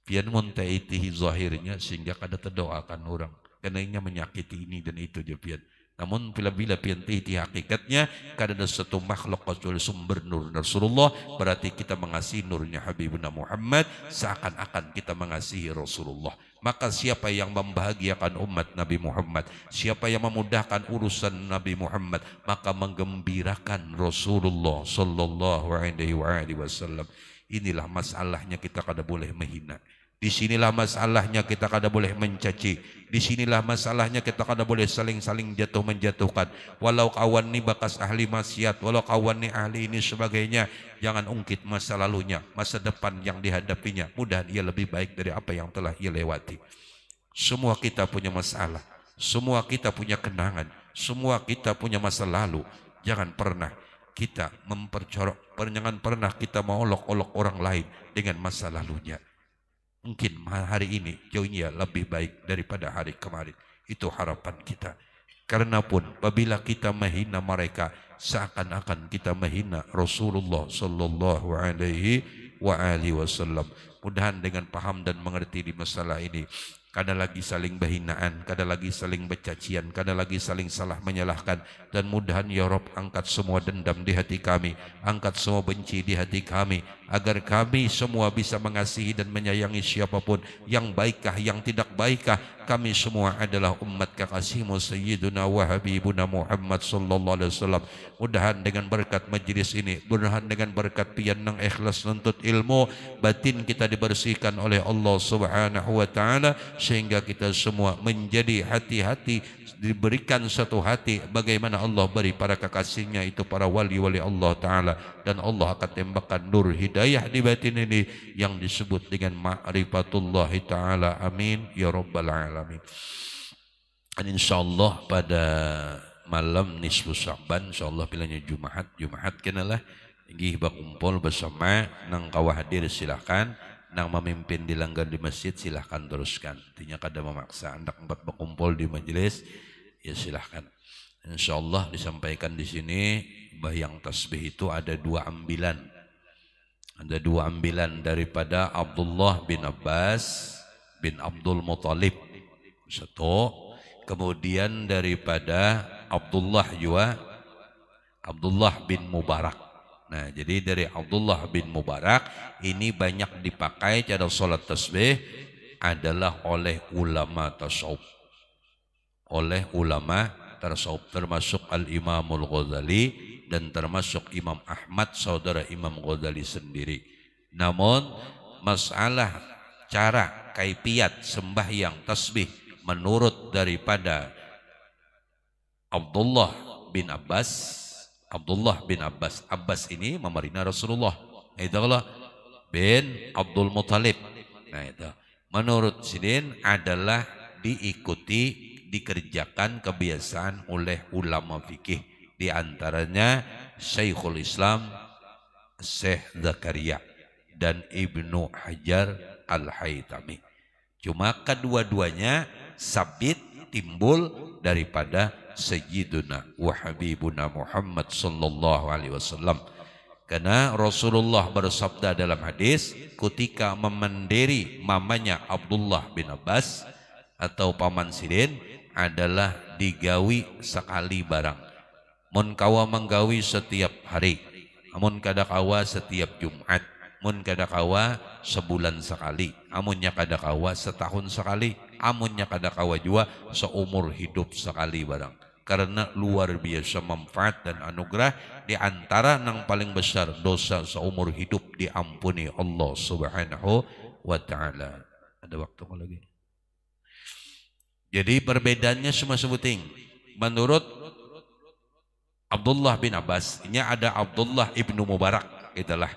pian muntaitihi zahirnya sehingga kada terdoakan orang, karena ini menyakiti ini dan itu je pian. Namun bila pian titi hakikatnya kada ada satu makhluk kecuali sumber nur Rasulullah, berarti kita mengasihi nurnya Habibuna Muhammad seakan-akan kita mengasihi Rasulullah. Maka siapa yang membahagiakan umat Nabi Muhammad, siapa yang memudahkan urusan Nabi Muhammad, maka menggembirakan Rasulullah sallallahu alaihi wasallam. Inilah masalahnya, kita kada boleh menghina. Disinilah masalahnya, kita kada boleh mencaci. Disinilah masalahnya, kita kada boleh saling-saling jatuh menjatuhkan. Walau kawan ni bakas ahli maksiat, walau kawan ni ahli ini sebagainya, jangan ungkit masa lalunya, masa depan yang dihadapinya. Mudah ia lebih baik dari apa yang telah ia lewati. Semua kita punya masalah, semua kita punya kenangan, semua kita punya masa lalu. Jangan pernah kita mempercorok, jangan pernah kita mengolok-olok orang lain dengan masa lalunya. Mungkin hari ini jauhnya lebih baik daripada hari kemarin. Itu harapan kita. Karena pun apabila kita menghina mereka, seakan-akan kita menghina Rasulullah sallallahu alaihi wasallam. Mudahan dengan paham dan mengerti di masalah ini, kada lagi saling berhinaan, kada lagi saling bercacian, kada lagi saling salah menyalahkan. Dan mudahan ya Rabb angkat semua dendam di hati kami, angkat semua benci di hati kami, agar kami semua bisa mengasihi dan menyayangi siapapun, yang baikkah yang tidak baikkah, kami semua adalah umat kekasihmu Sayyiduna wa Habibuna Muhammad sallallahu alaihi wasallam. Mudahan dengan berkat majlis ini, mudahan dengan berkat pian nang ikhlas nuntut ilmu, batin kita dibersihkan oleh Allah Subhanahu wa taala, sehingga kita semua menjadi hati-hati, diberikan satu hati bagaimana Allah beri para kekasihnya itu para wali-wali Allah taala, dan Allah akan tembakkan nur hidayah di batin ini yang disebut dengan ma'rifatullah taala. Amin ya rabbal alamin. Dan insyaallah pada malam nisfu Sya'ban, insyaallah bilanya Jumat kenalah nggih bakumpul bersama nang kawah hadir silakan. nang memimpin di langgar di masjid silahkan teruskan. Artinya kada memaksa. Hendak empat berkumpul di majelis, ya silahkan. Insyaallah disampaikan di sini bayang tasbih itu ada dua ambilan. Ada dua ambilan daripada Abdullah bin Abbas bin Abdul Muthalib. Satu. Kemudian daripada Abdullah bin Mubarak. Nah, jadi dari Abdullah bin Mubarak ini banyak dipakai cara sholat tasbih adalah oleh ulama tasawuf. Oleh ulama tasawuf termasuk Al-Imamul Ghazali dan termasuk Imam Ahmad saudara Imam Ghazali sendiri. Namun masalah cara kaifiat sembahyang tasbih menurut daripada Abdullah bin Abbas. Abbas ini memerintah Rasulullah. Itu Allah bin Abdul Muthalib. Nah itu menurut sidin adalah diikuti, dikerjakan kebiasaan oleh ulama fikih, di antaranya Syekhul Islam Syekh Zakaria dan Ibnu Hajar Al-Haytami. Cuma kedua-duanya sabit timbul daripada Sayyiduna wa Habibuna Muhammad sallallahu alaihi wasallam. Karena Rasulullah bersabda dalam hadis ketika memendiri mamanya Abdullah bin Abbas atau paman sidin adalah digawi sekali barang. Mun kawa menggawi setiap hari, amun kada kawa setiap Jumat, mun kada kawa sebulan sekali, amunnya kada kawa setahun sekali, amunnya kada kawa jua seumur hidup sekali barang. Karena luar biasa manfaat dan anugerah, di antara yang paling besar dosa seumur hidup diampuni Allah Subhanahu wa taala. Ada waktu lagi. Jadi perbedaannya semua sebuting. Menurut Abdullah bin Abbas, ini ada Abdullah ibnu Mubarak, itulah.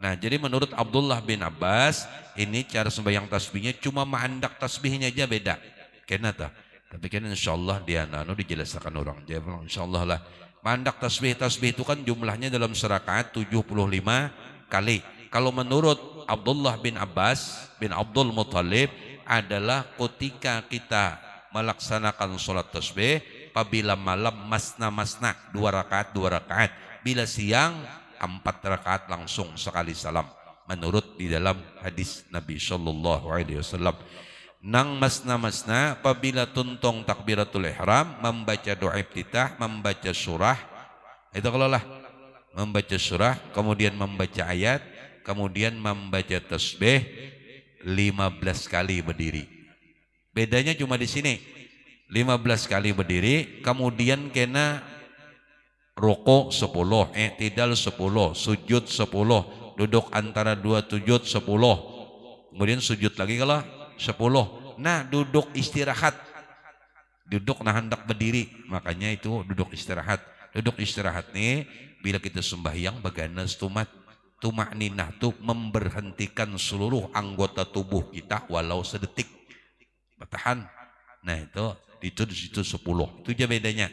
Nah, jadi menurut Abdullah bin Abbas, ini cara sembahyang tasbihnya cuma mandak tasbihnya aja beda. Kenapa? Tapi kan insyaallah dia dijelaskan orang. Dia bilang insyaallah lah. Mandak tasbih itu kan jumlahnya dalam serakaat 75 kali. Kalau menurut Abdullah bin Abbas bin Abdul Muthalib adalah ketika kita melaksanakan sholat tasbih, apabila malam masna 2 rakaat, bila siang 4 rakaat langsung sekali salam. Menurut di dalam hadis Nabi sallallahu alaihi wasallam. Nang masna apabila tuntung takbiratul ihram, membaca doa iftitah, membaca surah, itu kalau lah membaca surah, kemudian membaca ayat, kemudian membaca tasbih 15 kali berdiri. Bedanya cuma di sini, 15 kali berdiri, kemudian kena rukuk 10, i'tidal 10, sujud 10, duduk antara 2 sujud 10, kemudian sujud lagi kalau 10. Nah, duduk istirahat. Duduk nah hendak berdiri. Makanya itu duduk istirahat. Duduk istirahat nih bila kita sembahyang bagana stumat. Tumakninah tuh memberhentikan seluruh anggota tubuh kita walau sedetik. Bertahan. Nah, itu di situ 10. Itu aja bedanya.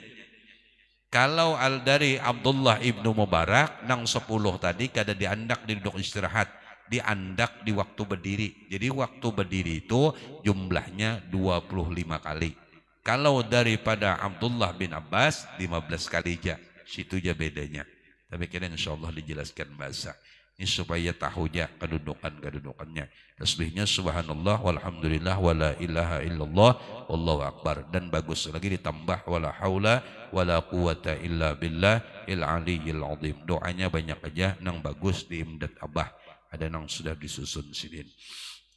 Kalau dari Abdullah ibnu Mubarak nang 10 tadi kada diandak di duduk istirahat. Diandak di waktu berdiri. Jadi waktu berdiri itu jumlahnya 25 kali. Kalau daripada Abdullah bin Abbas 15 kali aja. Situ aja bedanya. Tapi kira insyaallah dijelaskan bahasa. Ini supaya tahunya kedudukannya. Tasbihnya subhanallah walhamdulillah wala ilaha illallah wallahu akbar. Dan bagus lagi ditambah wala haula wala quwata illa billah il aliyyil azim. Doanya banyak aja nang bagus di imdad abah. Ada yang sudah disusun sidin.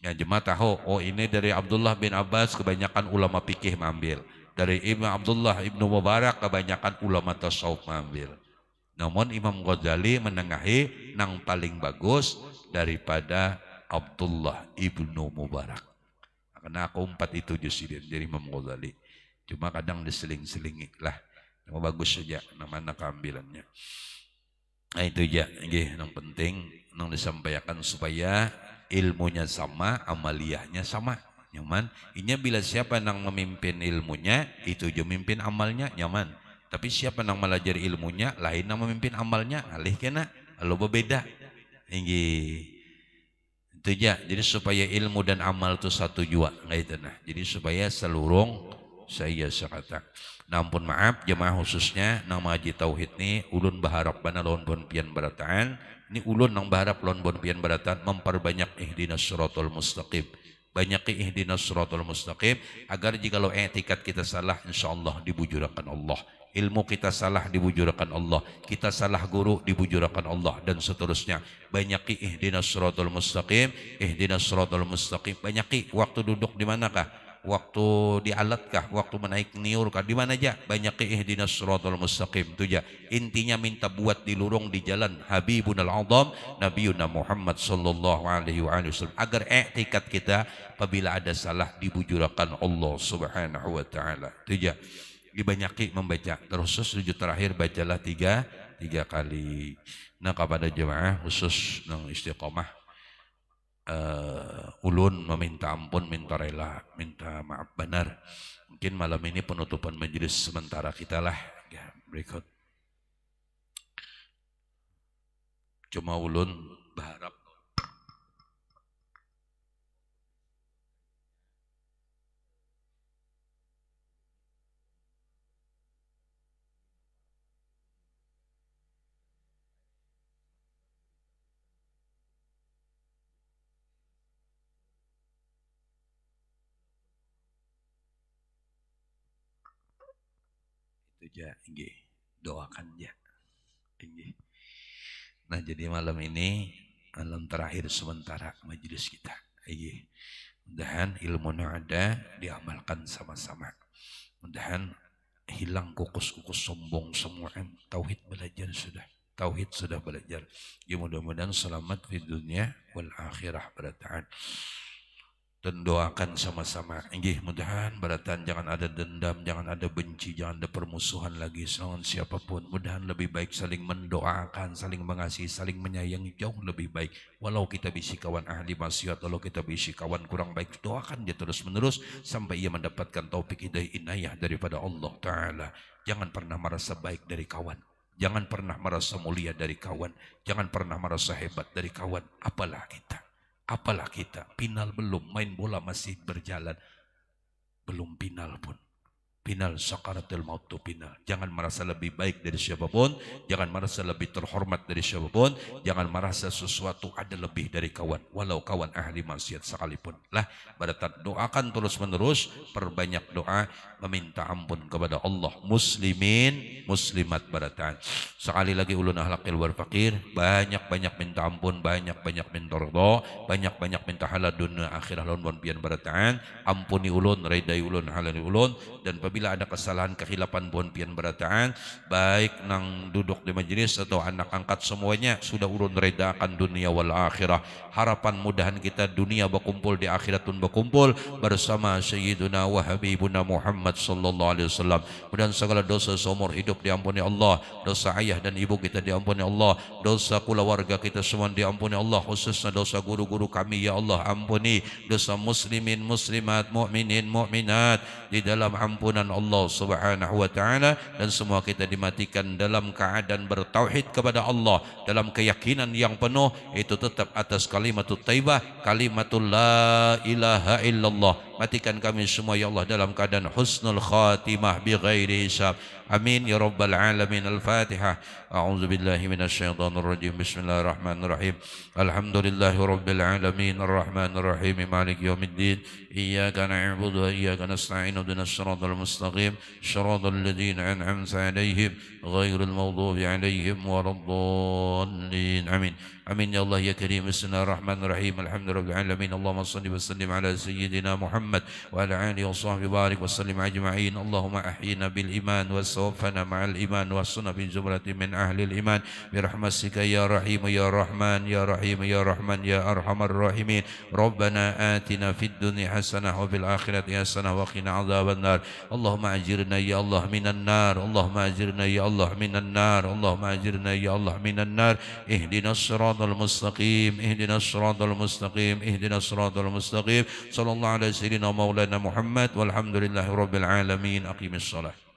Ya jemaah tahu, oh ini dari Abdullah bin Abbas kebanyakan ulama fikih mengambil. Dari Imam Abdullah ibnu Mubarak kebanyakan ulama tasawuf mengambil. Namun Imam Ghazali menengahi yang paling bagus daripada Abdullah ibnu Mubarak. Karena aku 4 itu sidin dari Imam Ghazali. Cuma kadang diseling-selingi lah. Yang bagus saja nama keambilannya. Nah itu aja, yang penting yang disampaikan supaya ilmunya sama, amaliyahnya sama. Nyaman. Inya bila siapa yang memimpin ilmunya, itu juga memimpin amalnya, nyaman. Tapi siapa yang melajari ilmunya, lain yang memimpin amalnya, alih kena, lalu berbeda. Itu Itu aja. Jadi supaya ilmu dan amal itu satu jua, nggak itu nah. Jadi supaya selurung saya sekata. Nampun maaf jemaah khususnya nama Haji Tauhid ini ulun baharap bana lawan bon pian barataan. Ini ulun nang baharap lawan bon pian barataan memperbanyak ihdinas siratal mustaqim. Banyak ihdinas siratal mustaqim agar jikalau etikat kita salah insyaallah dibujurakan Allah. Ilmu kita salah dibujurakan Allah, kita salah guru dibujurakan Allah dan seterusnya. Banyaki ihdinas siratal mustaqim, ihdinas siratal mustaqim. Banyaki waktu duduk di manakah? Waktu di alatkah? Waktu menaik niurkah? Di mana aja? Banyaki ihdinas siratal mustaqim. Itu aja. Intinya minta buat di lurung di jalan Habibunal Azam Nabiyuna Muhammad sallallahu alaihi wasallam agar i'tikad kita apabila ada salah dibujurakan Allah Subhanahu wa taala. Itu aja. Dibanyaki membaca terus sujud terakhir bacalah tiga kali. Nah kepada jemaah khusus nang istiqomah ulun meminta ampun, minta rela, minta maaf benar. Mungkin malam ini penutupan majelis sementara kita lah ya, berikut. Cuma ulun berharap itu ya, doakan ya. Nah jadi malam ini malam terakhir sementara majelis kita. Mudahan ilmu ada diamalkan sama-sama. Mudahan hilang kukus-kukus sombong semua. Tauhid belajar sudah. Tauhid sudah belajar. Ya mudah-mudahan selamat di dunia wal akhirah berataan. Dan doakan sama-sama. Mudahan barataan jangan ada dendam, jangan ada benci, jangan ada permusuhan lagi dengan siapapun. Mudahan lebih baik saling mendoakan, saling mengasihi, saling menyayangi jauh lebih baik. Walau kita bisi kawan ahli maksiat, walau kita bisi kawan kurang baik, doakan dia terus menerus sampai ia mendapatkan taufik hidayah inayah daripada Allah Ta'ala. Jangan pernah merasa baik dari kawan. Jangan pernah merasa mulia dari kawan. Jangan pernah merasa hebat dari kawan. Apalah kita. Apalah kita, final belum, main bola masih berjalan, belum final pun. Final sakaratul maut itu final. Jangan merasa lebih baik dari siapapun, jangan merasa lebih terhormat dari siapapun, jangan merasa sesuatu ada lebih dari kawan, walau kawan ahli maksiat sekalipun. Lah, baratat doakan terus menerus, perbanyak doa, meminta ampun kepada Allah. Muslimin, muslimat baratan. Sekali lagi ulun ahlakil wal fakir, banyak-banyak minta ampun, banyak-banyak minta ridha, banyak-banyak minta halal dunia akhirah lawan bon pian baratan. Ampuni ulun, redai ulun, halali ulun, dan bila ada kesalahan kehilapan bon pian berataan baik nang duduk di majelis atau anak angkat semuanya sudah urun redakan dunia wal akhirah. Harapan mudahan kita dunia berkumpul di akhirat pun berkumpul bersama Sayyiduna wa Habibuna Muhammad sallallahu alaihi wasallam. Mudahan segala dosa seumur hidup diampuni Allah, dosa ayah dan ibu kita diampuni Allah, dosa keluarga kita semua diampuni Allah, khususnya dosa guru-guru kami ya Allah ampuni, dosa muslimin muslimat mukminin mukminat di dalam ampunan Allah Subhanahu wa taala, dan semua kita dimatikan dalam keadaan bertauhid kepada Allah dalam keyakinan yang penuh itu tetap atas kalimatut thayyibah, kalimatul la ilaha illallah. Matikan kami semua ya Allah dalam keadaan husnul khatimah bi ghairi hisab. Amin ya rabbal alamin. Al-Fatihah. A'udzu billahi minasyaitonir rajim. Bismillahirrahmanirrahim. Alhamdulillahi rabbil alamin arrahmanir rahim maliki yaumiddin. Iyyaka na'budu wa iyyaka nasta'in ihdinas siratal mustaqim siratal ladzina an'amta 'alaihim ghairil maghdubi 'alaihim waladdallin. Amin. Amin ya Allah ya Karim. Bismillahirrahmanirrahim. Alhamdulillahirabbil alamin. Allahumma shalli wa sallim ala sayyidina Muhammad wa ala alihi wa sahbihi barik wa sallim ajma'in. Allahumma ahyina bil iman wa tawaffana ma'al iman wa sunna bi zumratin min ahli al iman bi rahmatika ya rahim ya rahman ya rahim ya rahman ya arhamar rahimin. Rabbana atina fid dunya hasanah wa fil akhirati hasanah wa qina adzaban nar. Allahumma ajirna ya Allah minan nar. Allahumma ajirna ya Allah minan nar. Allahumma ajirna ya Allah minan nar. Ihdinas siratal المستقيم اهدنا الصراط المستقيم اهدنا الصراط المستقيم صلى الله على سيدنا مولانا محمد والحمد لله رب العالمين. أقيم الصلاة.